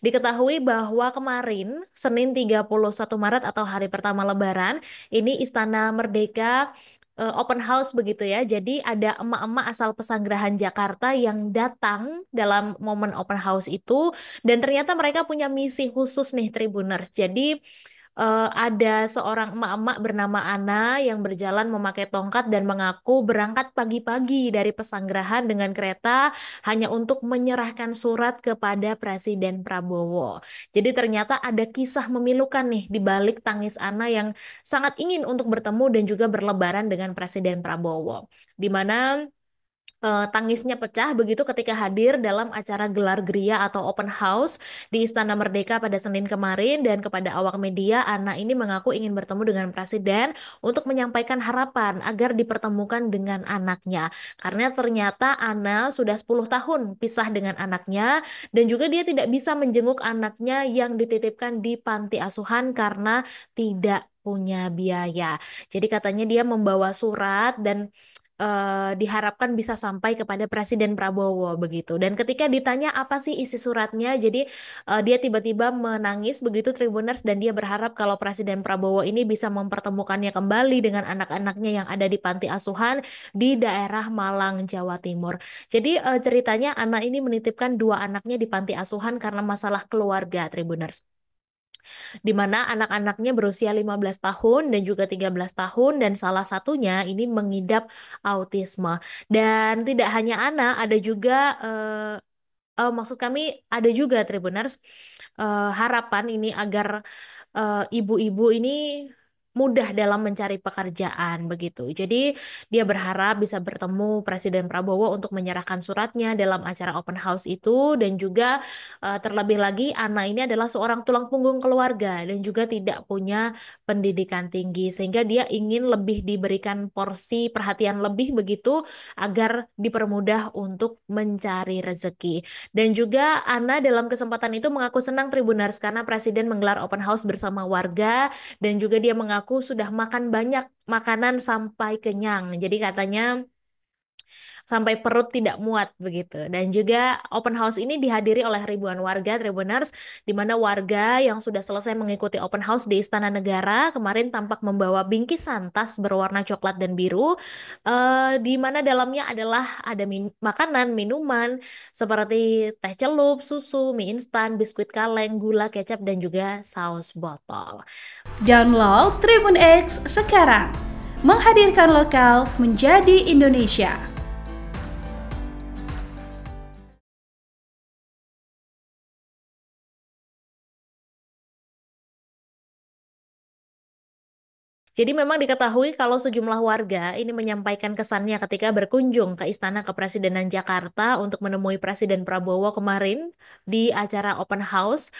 Diketahui bahwa kemarin, Senin 31 Maret atau hari pertama Lebaran, ini Istana Merdeka open house begitu ya. Jadi ada emak-emak asal Pesanggerahan Jakarta yang datang dalam momen open house itu dan ternyata mereka punya misi khusus nih Tribuners. Jadi ada seorang emak-emak bernama Ana yang berjalan memakai tongkat dan mengaku berangkat pagi-pagi dari Pesanggerahan dengan kereta hanya untuk menyerahkan surat kepada Presiden Prabowo. Jadi ternyata ada kisah memilukan nih di balik tangis Ana yang sangat ingin untuk bertemu dan juga berlebaran dengan Presiden Prabowo. Di mana tangisnya pecah begitu ketika hadir dalam acara gelar geria atau open house di Istana Merdeka pada Senin kemarin dan kepada awak media, Ana ini mengaku ingin bertemu dengan Presiden untuk menyampaikan harapan agar dipertemukan dengan anaknya. Karena ternyata Ana sudah 10 tahun pisah dengan anaknya dan juga dia tidak bisa menjenguk anaknya yang dititipkan di panti asuhan karena tidak punya biaya. Jadi katanya dia membawa surat dan diharapkan bisa sampai kepada Presiden Prabowo begitu. Dan ketika ditanya apa sih isi suratnya, jadi dia tiba-tiba menangis begitu Tribuners dan dia berharap kalau Presiden Prabowo ini bisa mempertemukannya kembali dengan anak-anaknya yang ada di panti asuhan di daerah Malang, Jawa Timur. Jadi ceritanya anak ini menitipkan dua anaknya di panti asuhan karena masalah keluarga Tribuners di mana anak-anaknya berusia 15 tahun dan juga 13 tahun dan salah satunya ini mengidap autisme. Dan tidak hanya anak, ada juga maksud kami ada juga Tribuners harapan ini agar ibu-ibu ini mudah dalam mencari pekerjaan begitu. Jadi dia berharap bisa bertemu Presiden Prabowo untuk menyerahkan suratnya dalam acara open house itu dan juga terlebih lagi Ana ini adalah seorang tulang punggung keluarga dan juga tidak punya pendidikan tinggi sehingga dia ingin lebih diberikan porsi perhatian lebih begitu agar dipermudah untuk mencari rezeki. Dan juga Ana dalam kesempatan itu mengaku senang Tribuners karena Presiden menggelar open house bersama warga dan juga dia mengaku sudah makan banyak makanan sampai kenyang. Jadi katanya sampai perut tidak muat begitu. Dan juga open house ini dihadiri oleh ribuan warga Tribuners, di mana warga yang sudah selesai mengikuti open house di Istana Negara kemarin tampak membawa bingkisan tas berwarna coklat dan biru, di mana dalamnya adalah ada makanan, minuman seperti teh celup, susu, mie instan, biskuit kaleng, gula, kecap, dan juga saus botol. Download Tribun X sekarang, menghadirkan lokal menjadi Indonesia. Jadi memang diketahui kalau sejumlah warga ini menyampaikan kesannya ketika berkunjung ke Istana Kepresidenan Jakarta untuk menemui Presiden Prabowo kemarin di acara open house.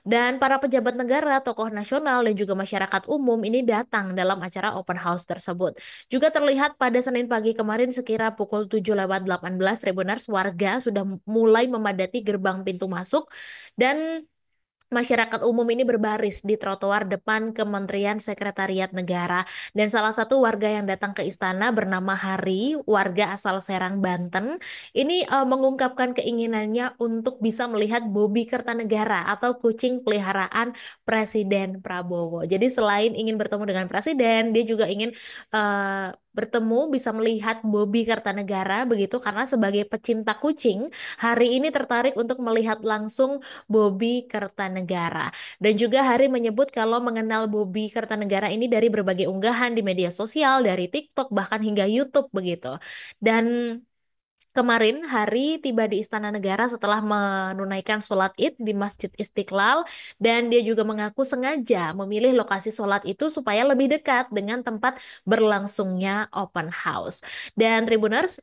Dan para pejabat negara, tokoh nasional, dan juga masyarakat umum ini datang dalam acara open house tersebut. Juga terlihat pada Senin pagi kemarin sekira pukul 7:18 Tribuners warga sudah mulai memadati gerbang pintu masuk dan masyarakat umum ini berbaris di trotoar depan Kementerian Sekretariat Negara. Dan salah satu warga yang datang ke istana bernama Hari, warga asal Serang, Banten, ini mengungkapkan keinginannya untuk bisa melihat Bobi Kertanegara atau kucing peliharaan Presiden Prabowo. Jadi selain ingin bertemu dengan Presiden, dia juga ingin bertemu bisa melihat Bobi Kertanegara begitu karena sebagai pecinta kucing, Hari ini tertarik untuk melihat langsung Bobi Kertanegara. Dan juga Hari menyebut kalau mengenal Bobi Kertanegara ini dari berbagai unggahan di media sosial, dari TikTok, bahkan hingga YouTube begitu. Dan kemarin Hari tiba di Istana Negara setelah menunaikan sholat Id di Masjid Istiqlal dan dia juga mengaku sengaja memilih lokasi sholat itu supaya lebih dekat dengan tempat berlangsungnya open house. Dan Tribuners,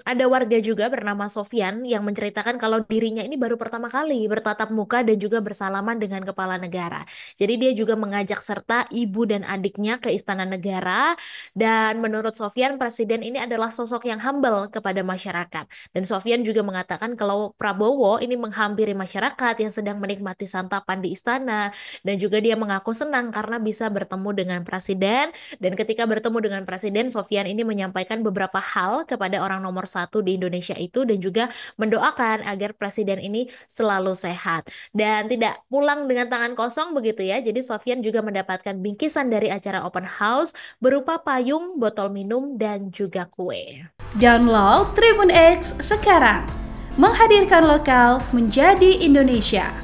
ada warga juga bernama Sofyan yang menceritakan kalau dirinya ini baru pertama kali bertatap muka dan juga bersalaman dengan kepala negara. Jadi dia juga mengajak serta ibu dan adiknya ke Istana Negara dan menurut Sofyan, Presiden ini adalah sosok yang humble kepada masyarakat. Dan Sofyan juga mengatakan kalau Prabowo ini menghampiri masyarakat yang sedang menikmati santapan di istana. Dan juga dia mengaku senang karena bisa bertemu dengan Presiden. Dan ketika bertemu dengan Presiden, Sofyan ini menyampaikan beberapa hal kepada orang nomor satu di Indonesia itu dan juga mendoakan agar presiden ini selalu sehat dan tidak pulang dengan tangan kosong begitu ya. Jadi Sofyan juga mendapatkan bingkisan dari acara open house berupa payung, botol minum, dan juga kue. Download Tribun X sekarang. Menghadirkan lokal menjadi Indonesia.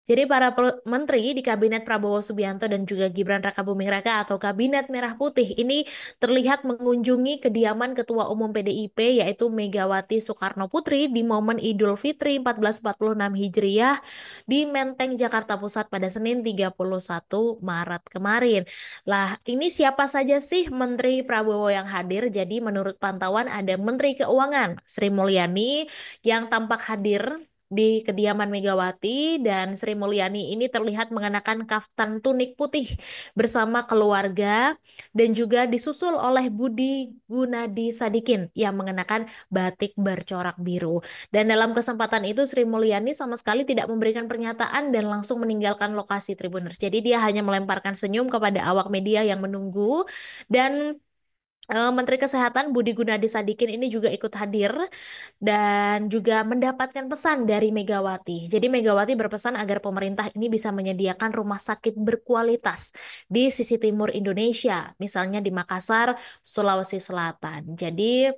Jadi para menteri di Kabinet Prabowo Subianto dan juga Gibran Rakabuming Raka atau Kabinet Merah Putih ini terlihat mengunjungi kediaman Ketua Umum PDIP yaitu Megawati Soekarno Putri di momen Idul Fitri 1446 Hijriah di Menteng, Jakarta Pusat pada Senin 31 Maret kemarin. Lah, ini siapa saja sih Menteri Prabowo yang hadir? Jadi menurut pantauan ada Menteri Keuangan Sri Mulyani yang tampak hadir di kediaman Megawati dan Sri Mulyani ini terlihat mengenakan kaftan tunik putih bersama keluarga dan juga disusul oleh Budi Gunadi Sadikin yang mengenakan batik bercorak biru. Dan dalam kesempatan itu Sri Mulyani sama sekali tidak memberikan pernyataan dan langsung meninggalkan lokasi Tribuners. Jadi dia hanya melemparkan senyum kepada awak media yang menunggu dan Menteri Kesehatan Budi Gunadi Sadikin ini juga ikut hadir dan juga mendapatkan pesan dari Megawati. Jadi Megawati berpesan agar pemerintah ini bisa menyediakan rumah sakit berkualitas di sisi timur Indonesia, misalnya di Makassar, Sulawesi Selatan. Jadi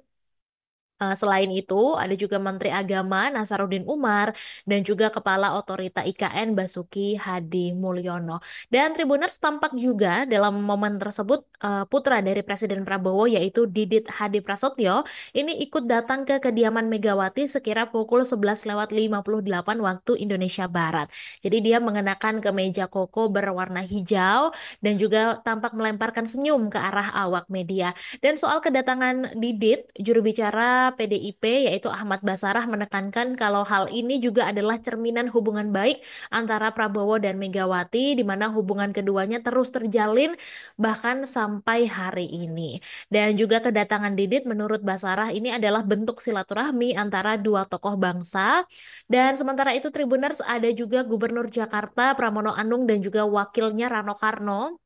selain itu, ada juga Menteri Agama Nasaruddin Umar dan juga Kepala Otorita IKN Basuki Hadi Mulyono. Dan Tribuners tampak juga dalam momen tersebut putra dari Presiden Prabowo yaitu Didit Hadi Prasetyo ini ikut datang ke kediaman Megawati sekira pukul 11:58 waktu Indonesia Barat. Jadi dia mengenakan kemeja koko berwarna hijau dan juga tampak melemparkan senyum ke arah awak media. Dan soal kedatangan Didit, juru bicara PDIP yaitu Ahmad Basarah menekankan kalau hal ini juga adalah cerminan hubungan baik antara Prabowo dan Megawati di mana hubungan keduanya terus terjalin bahkan sampai hari ini. Dan juga kedatangan Didit menurut Basarah ini adalah bentuk silaturahmi antara dua tokoh bangsa. Dan sementara itu Tribuners ada juga Gubernur Jakarta Pramono Anung dan juga wakilnya Rano Karno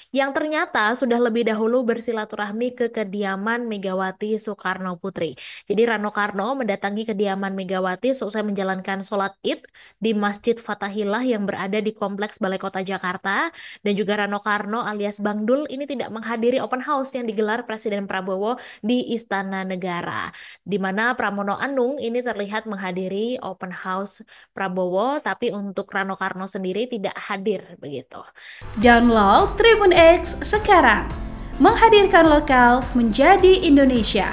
yang ternyata sudah lebih dahulu bersilaturahmi ke kediaman Megawati Soekarno Putri. Jadi Rano Karno mendatangi kediaman Megawati seusai menjalankan sholat Id di Masjid Fathahillah yang berada di Kompleks Balai Kota Jakarta. Dan juga Rano Karno alias Bang Dul ini tidak menghadiri open house yang digelar Presiden Prabowo di Istana Negara. Di mana Pramono Anung ini terlihat menghadiri open house Prabowo, tapi untuk Rano Karno sendiri tidak hadir begitu. Download Tribun X sekarang. Menghadirkan lokal menjadi Indonesia.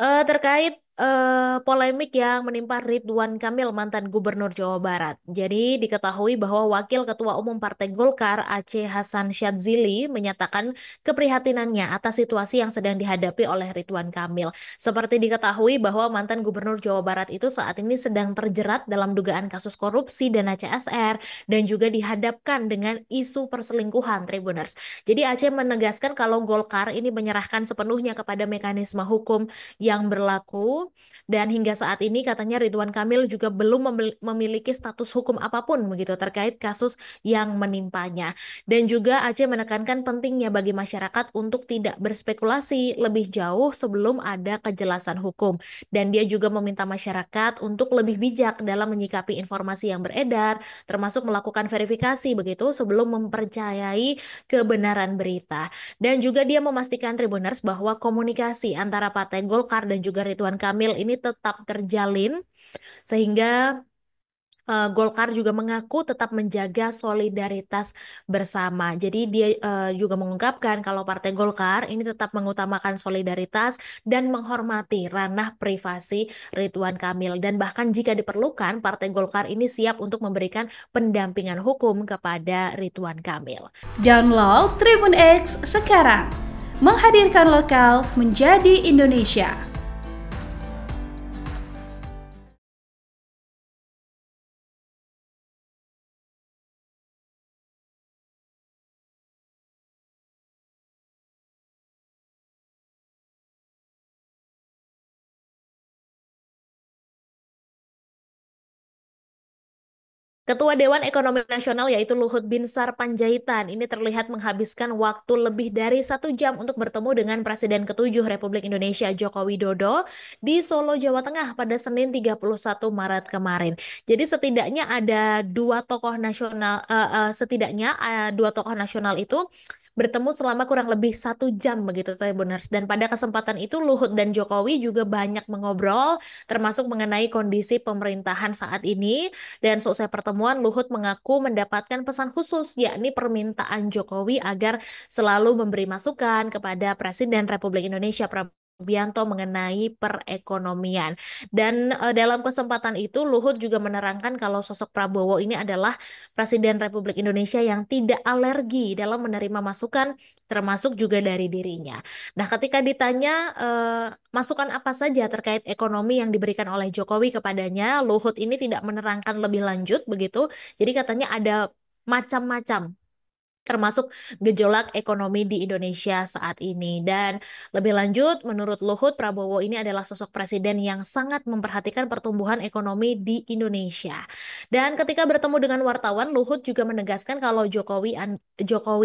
Terkait polemik yang menimpa Ridwan Kamil mantan Gubernur Jawa Barat. Jadi diketahui bahwa Wakil Ketua Umum Partai Golkar Aceh Hasan Syadzili menyatakan keprihatinannya atas situasi yang sedang dihadapi oleh Ridwan Kamil. Seperti diketahui bahwa mantan Gubernur Jawa Barat itu saat ini sedang terjerat dalam dugaan kasus korupsi dana CSR dan juga dihadapkan dengan isu perselingkuhan Tribuners. Jadi Aceh menegaskan kalau Golkar ini menyerahkan sepenuhnya kepada mekanisme hukum yang berlaku dan hingga saat ini katanya Ridwan Kamil juga belum memiliki status hukum apapun begitu terkait kasus yang menimpanya. Dan juga Aceh menekankan pentingnya bagi masyarakat untuk tidak berspekulasi lebih jauh sebelum ada kejelasan hukum. Dan dia juga meminta masyarakat untuk lebih bijak dalam menyikapi informasi yang beredar, termasuk melakukan verifikasi begitu sebelum mempercayai kebenaran berita. Dan juga dia memastikan Tribuners bahwa komunikasi antara Partai Golkar dan juga Ridwan Kamil ini tetap terjalin sehingga Golkar juga mengaku tetap menjaga solidaritas bersama. Jadi dia juga mengungkapkan kalau Partai Golkar ini tetap mengutamakan solidaritas dan menghormati ranah privasi Ridwan Kamil dan bahkan jika diperlukan Partai Golkar ini siap untuk memberikan pendampingan hukum kepada Ridwan Kamil. Download Tribun X sekarang. Menghadirkan lokal menjadi Indonesia. Ketua Dewan Ekonomi Nasional yaitu Luhut Binsar Panjaitan ini terlihat menghabiskan waktu lebih dari 1 jam untuk bertemu dengan Presiden ke-7 Republik Indonesia Joko Widodo di Solo, Jawa Tengah pada Senin 31 Maret kemarin. Jadi setidaknya ada dua tokoh nasional itu bertemu selama kurang lebih 1 jam begitu Tribuners. Dan pada kesempatan itu Luhut dan Jokowi juga banyak mengobrol termasuk mengenai kondisi pemerintahan saat ini dan seusai pertemuan, Luhut mengaku mendapatkan pesan khusus, yakni permintaan Jokowi agar selalu memberi masukan kepada Presiden Republik Indonesia Prabowo Subianto mengenai perekonomian. Dan dalam kesempatan itu, Luhut juga menerangkan kalau sosok Prabowo ini adalah Presiden Republik Indonesia yang tidak alergi dalam menerima masukan, termasuk juga dari dirinya. Nah, ketika ditanya masukan apa saja terkait ekonomi yang diberikan oleh Jokowi kepadanya, Luhut ini tidak menerangkan lebih lanjut begitu. Jadi katanya ada macam-macam termasuk gejolak ekonomi di Indonesia saat ini. Dan lebih lanjut, menurut Luhut, Prabowo ini adalah sosok presiden yang sangat memperhatikan pertumbuhan ekonomi di Indonesia. Dan ketika bertemu dengan wartawan, Luhut juga menegaskan kalau Jokowi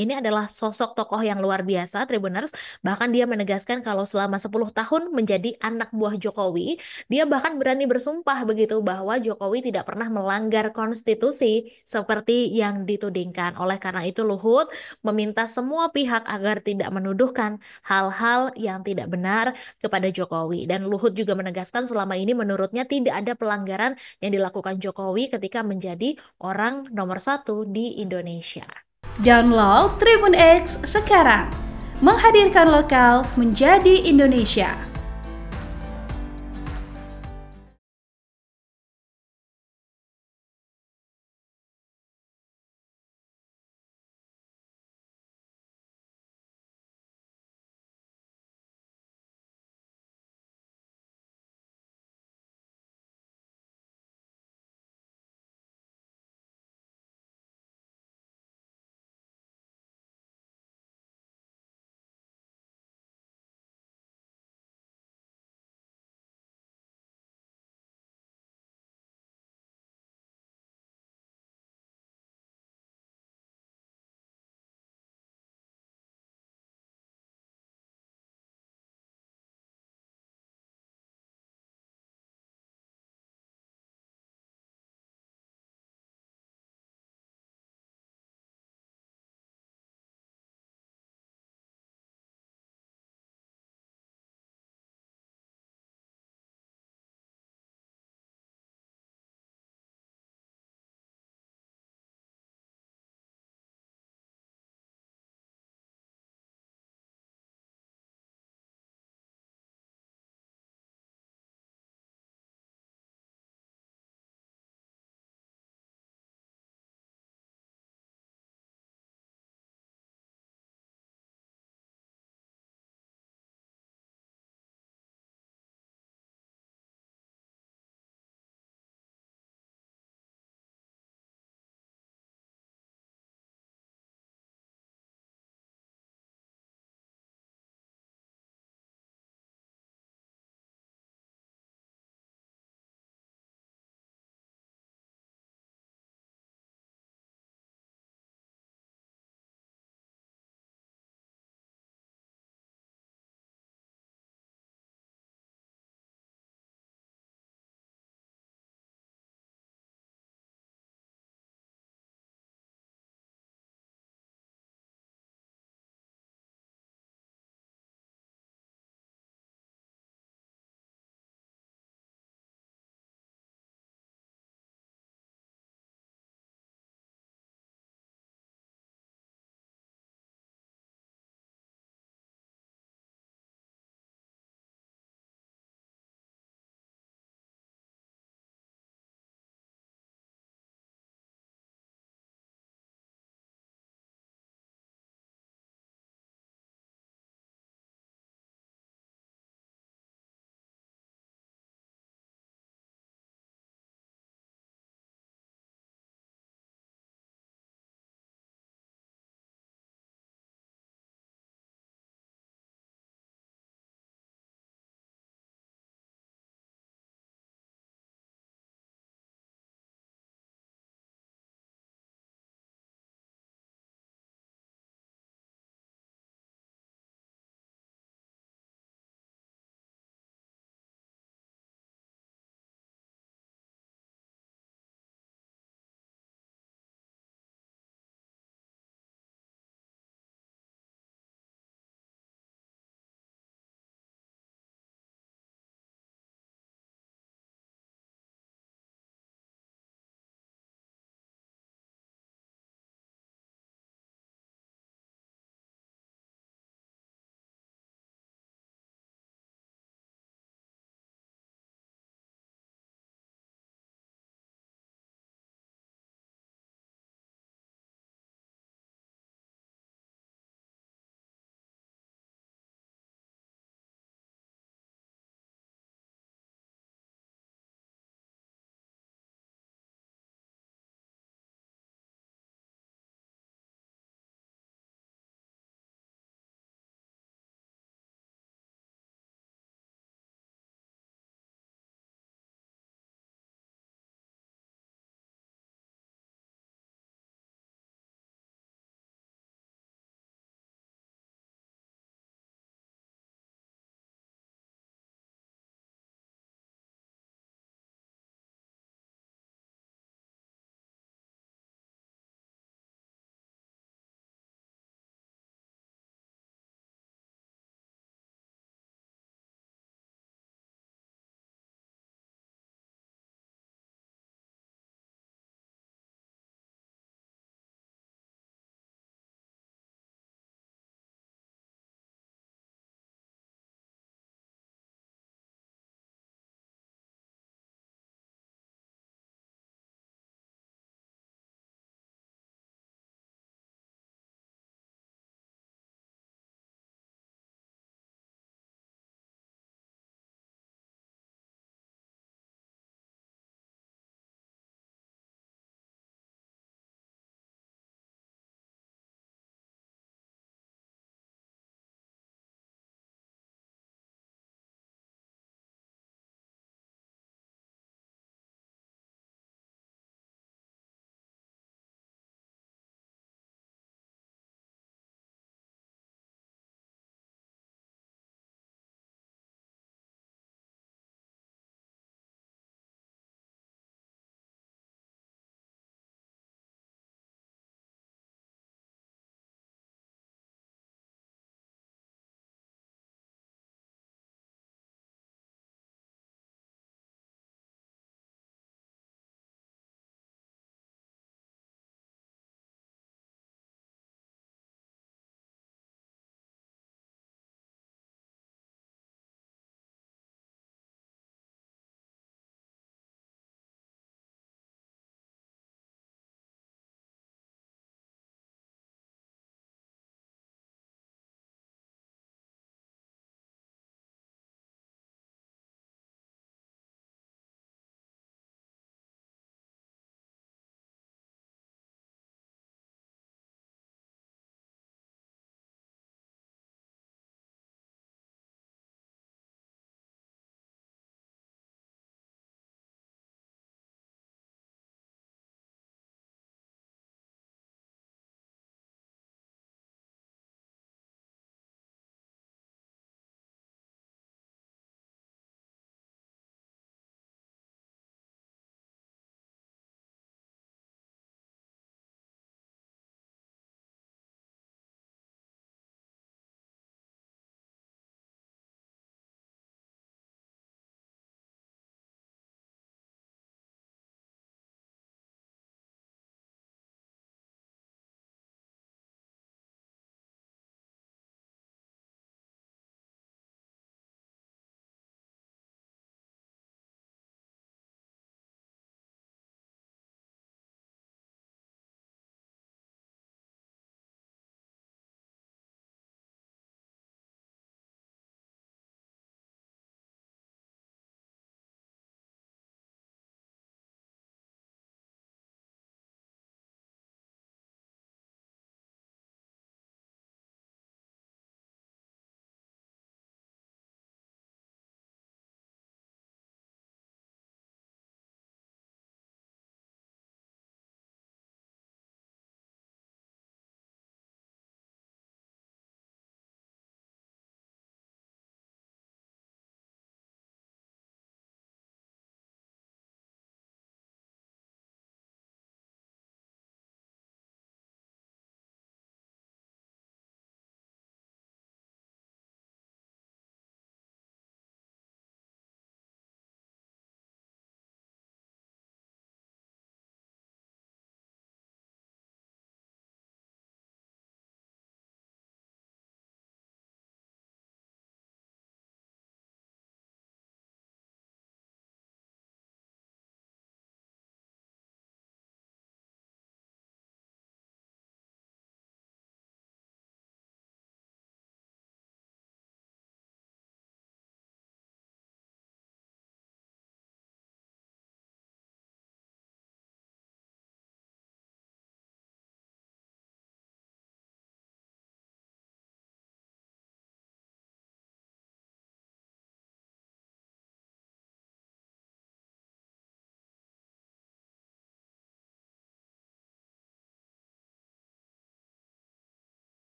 ini adalah sosok tokoh yang luar biasa, Tribuners. Bahkan dia menegaskan kalau selama 10 tahun menjadi anak buah Jokowi, dia bahkan berani bersumpah begitu bahwa Jokowi tidak pernah melanggar konstitusi seperti yang ditudingkan. Oleh karena itu, Luhut meminta semua pihak agar tidak menuduhkan hal-hal yang tidak benar kepada Jokowi. Dan Luhut juga menegaskan selama ini menurutnya tidak ada pelanggaran yang dilakukan Jokowi ketika menjadi orang nomor 1 di Indonesia. Download Tribun X sekarang, menghadirkan lokal menjadi Indonesia.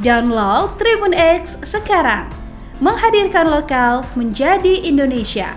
Download Tribun X sekarang. Menghadirkan lokal menjadi Indonesia.